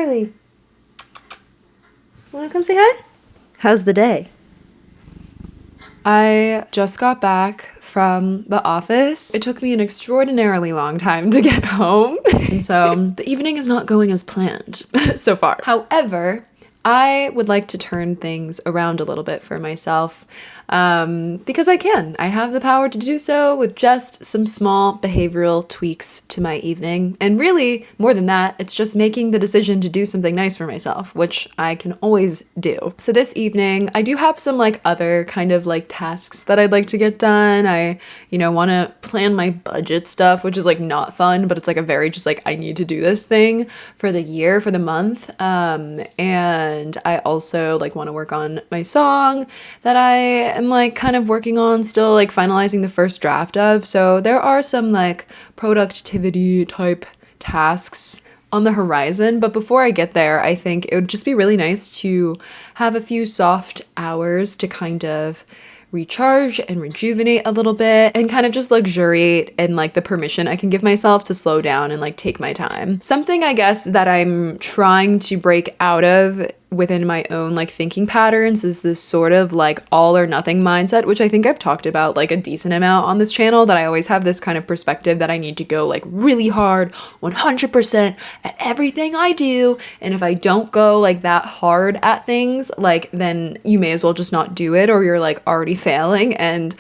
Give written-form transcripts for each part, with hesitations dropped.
early. Wanna come say hi? How's the day? I just got back from the office. It took me an extraordinarily long time to get home. And so the evening is not going as planned so far. However, I would like to turn things around a little bit for myself because I can. I have the power to do so with just some small behavioral tweaks to my evening. And really, more than that, it's just making the decision to do something nice for myself, which I can always do. So this evening, I do have some other kind of tasks that I'd like to get done. I, want to plan my budget stuff, which is not fun, but it's a very just I need to do this thing for the year, for the month. And I also want to work on my song that I am kind of working on still, finalizing the first draft of. So there are some productivity type tasks on the horizon. But before I get there, I think it would just be really nice to have a few soft hours to kind of recharge and rejuvenate a little bit and kind of just luxuriate in the permission I can give myself to slow down and take my time. Something I guess that I'm trying to break out of within my own thinking patterns is this sort of all or nothing mindset, which I think I've talked about a decent amount on this channel, that I always have this kind of perspective that I need to go really hard 100% at everything I do, and if I don't go that hard at things, then you may as well just not do it, or you're already failing. And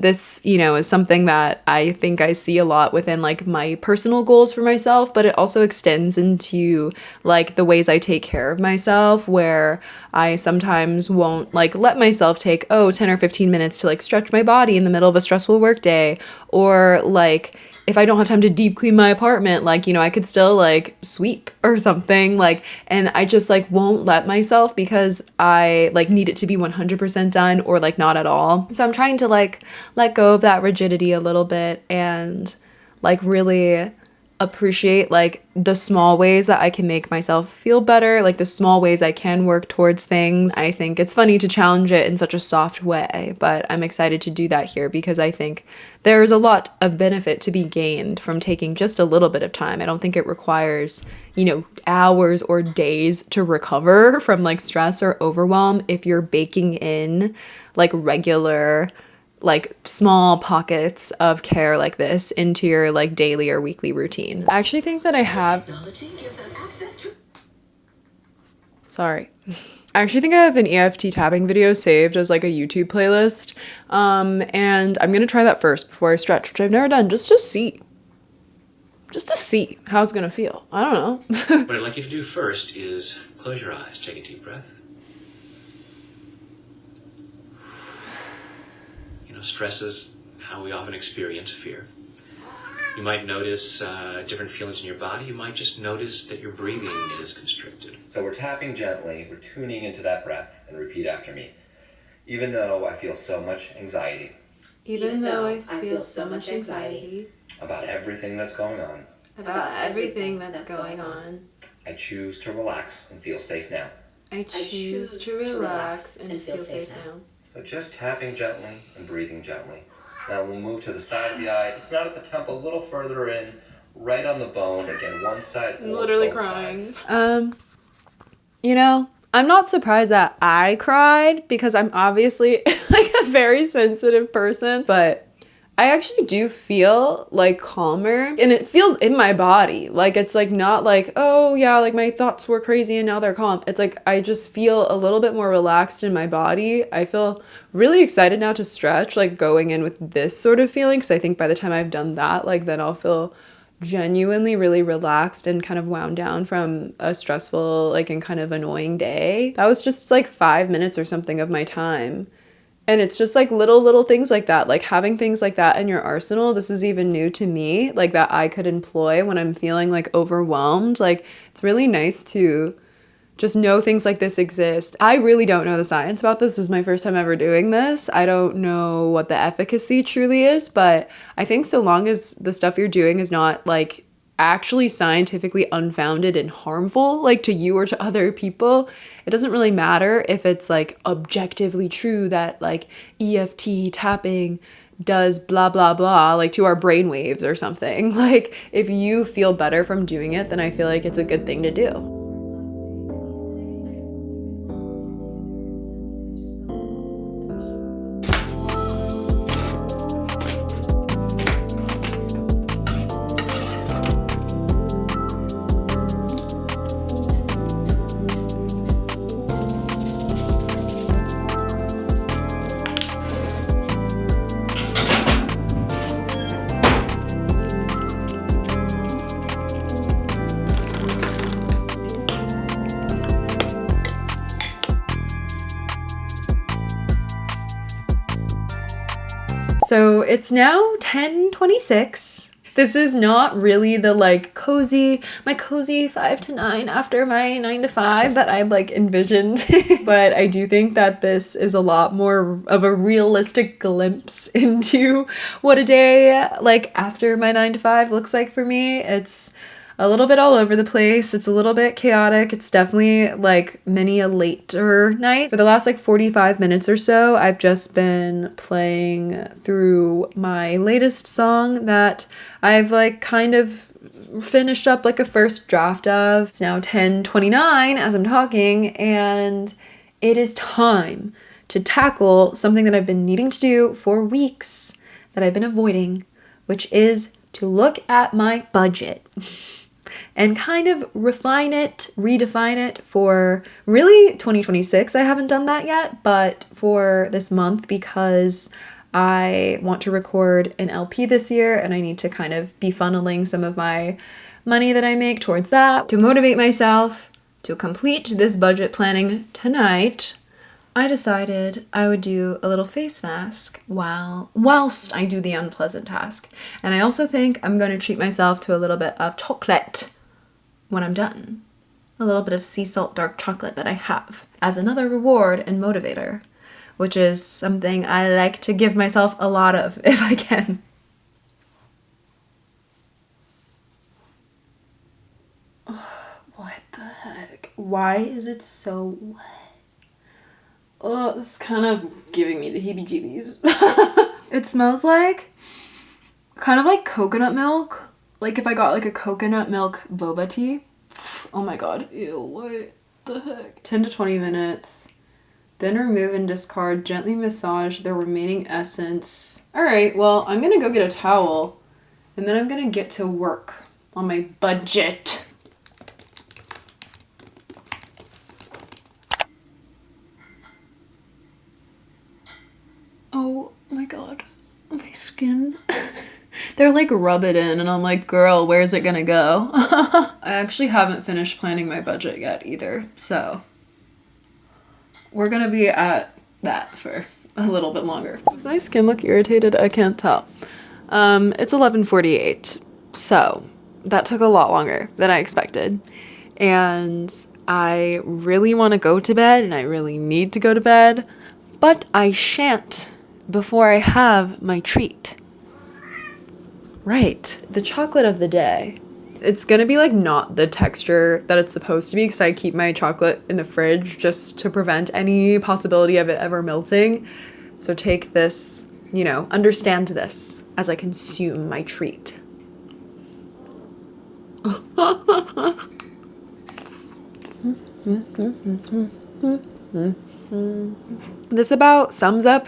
this is something that I think I see a lot within my personal goals for myself, but it also extends into the ways I take care of myself, where I sometimes won't let myself take 10 or 15 minutes to stretch my body in the middle of a stressful work day, or if I don't have time to deep clean my apartment, I could still sweep or something, and I just won't let myself because I need it to be 100% done or not at all. So I'm trying to let go of that rigidity a little bit and really appreciate the small ways that I can make myself feel better, the small ways I can work towards things. I think it's funny to challenge it in such a soft way, but I'm excited to do that here because I think there's a lot of benefit to be gained from taking just a little bit of time. I don't think it requires, hours or days to recover from stress or overwhelm if you're baking in regular small pockets of care like this into your daily or weekly routine. I actually think that I have an EFT tapping video saved as a YouTube playlist, and I'm gonna try that first before I stretch, which I've never done, just to see how it's gonna feel. I don't know. What I'd like you to do first is close your eyes, take a deep breath. Stress is how we often experience fear. You might notice different feelings in your body. You might just notice that your breathing is constricted. So we're tapping gently, we're tuning into that breath, and repeat after me. Even though I feel so much anxiety. Even though I feel so much anxiety. About everything that's going on. I choose to relax and feel safe now. I choose to relax and feel safe now. So just tapping gently and breathing gently. Now we'll move to the side of the eye. It's not at the temple, a little further in, right on the bone. Again, one side. I'm literally crying. I'm not surprised that I cried because I'm obviously a very sensitive person, but I actually do feel calmer, and it feels in my body. It's not oh yeah, my thoughts were crazy and now they're calm. It's I just feel a little bit more relaxed in my body. I feel really excited now to stretch, going in with this sort of feeling, because I think by the time I've done that, then I'll feel genuinely really relaxed and kind of wound down from a stressful and kind of annoying day. That was just 5 minutes or something of my time. And it's just little things like that, having things like that in your arsenal. This is even new to me, that I could employ when I'm feeling overwhelmed. It's really nice to just know things like this exist. I really don't know the science about this. This is my first time ever doing this. I don't know what the efficacy truly is, but I think so long as the stuff you're doing is not actually scientifically unfounded and harmful to you or to other people, it doesn't really matter if it's objectively true that EFT tapping does blah blah blah to our brain waves or something. If you feel better from doing it, then I feel it's a good thing to do. So it's now 10:26. This is not really the like my cozy 5 to 9 after my 9 to 5 that I like envisioned. But I do think that this is a lot more of a realistic glimpse into what a day like after my 9 to 5 looks like for me. It's a little bit all over the place. It's a little bit chaotic. It's definitely like many a later night. For the last like 45 minutes or so, I've just been playing through my latest song that I've like kind of finished up like a first draft of. It's now 10:29 as I'm talking, and it is time to tackle something that I've been needing to do for weeks that I've been avoiding, which is to look at my budget. And kind of refine it, redefine it for really 2026. I haven't done that yet, but for this month, because I want to record an LP this year and I need to kind of be funneling some of my money that I make towards that. To motivate myself to complete this budget planning tonight, I decided I would do a little face mask whilst I do the unpleasant task. And I also think I'm going to treat myself to a little bit of chocolate when I'm done. A little bit of sea salt dark chocolate that I have as another reward and motivator, which is something I like to give myself a lot of if I can. Oh, what the heck? Why is it so wet? Oh, this is kind of giving me the heebie-jeebies. It smells like kind of like coconut milk. Like if I got like a coconut milk boba tea. Oh my god. Ew, what the heck? 10 to 20 minutes. Then remove and discard. Gently massage the remaining essence. Alright, well, I'm gonna go get a towel. And then I'm gonna get to work on my budget. Oh my god, my skin. They're like rub it in and I'm like, girl, where's it gonna go? I actually haven't finished planning my budget yet either, so we're gonna be at that for a little bit longer. Does my skin look irritated? I can't tell. It's 11:48, so that took a lot longer than I expected. And I really want to go to bed and I really need to go to bed, but I shan't before I have my treat. Right, the chocolate of the day. It's gonna be like not the texture that it's supposed to be because I keep my chocolate in the fridge just to prevent any possibility of it ever melting. So take this, understand this as I consume my treat. This about sums up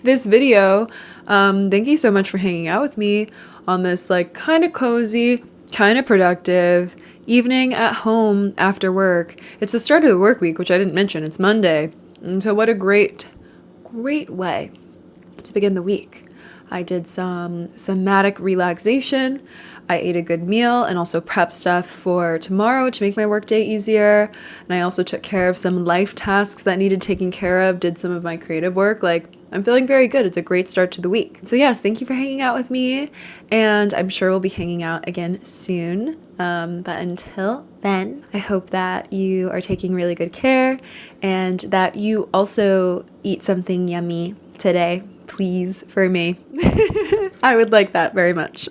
this video. Thank you so much for hanging out with me on this like kind of cozy, kind of productive evening at home after work. It's the start of the work week, which I didn't mention. It's Monday. And so what a great way to begin the week. I did some somatic relaxation. I ate a good meal and also prepped stuff for tomorrow to make my workday easier. And I also took care of some life tasks that needed taking care of, did some of my creative work. I'm feeling very good. It's a great start to the week. So yes, thank you for hanging out with me. And I'm sure we'll be hanging out again soon. But until then, I hope that you are taking really good care and that you also eat something yummy today, please, for me. I would like that very much.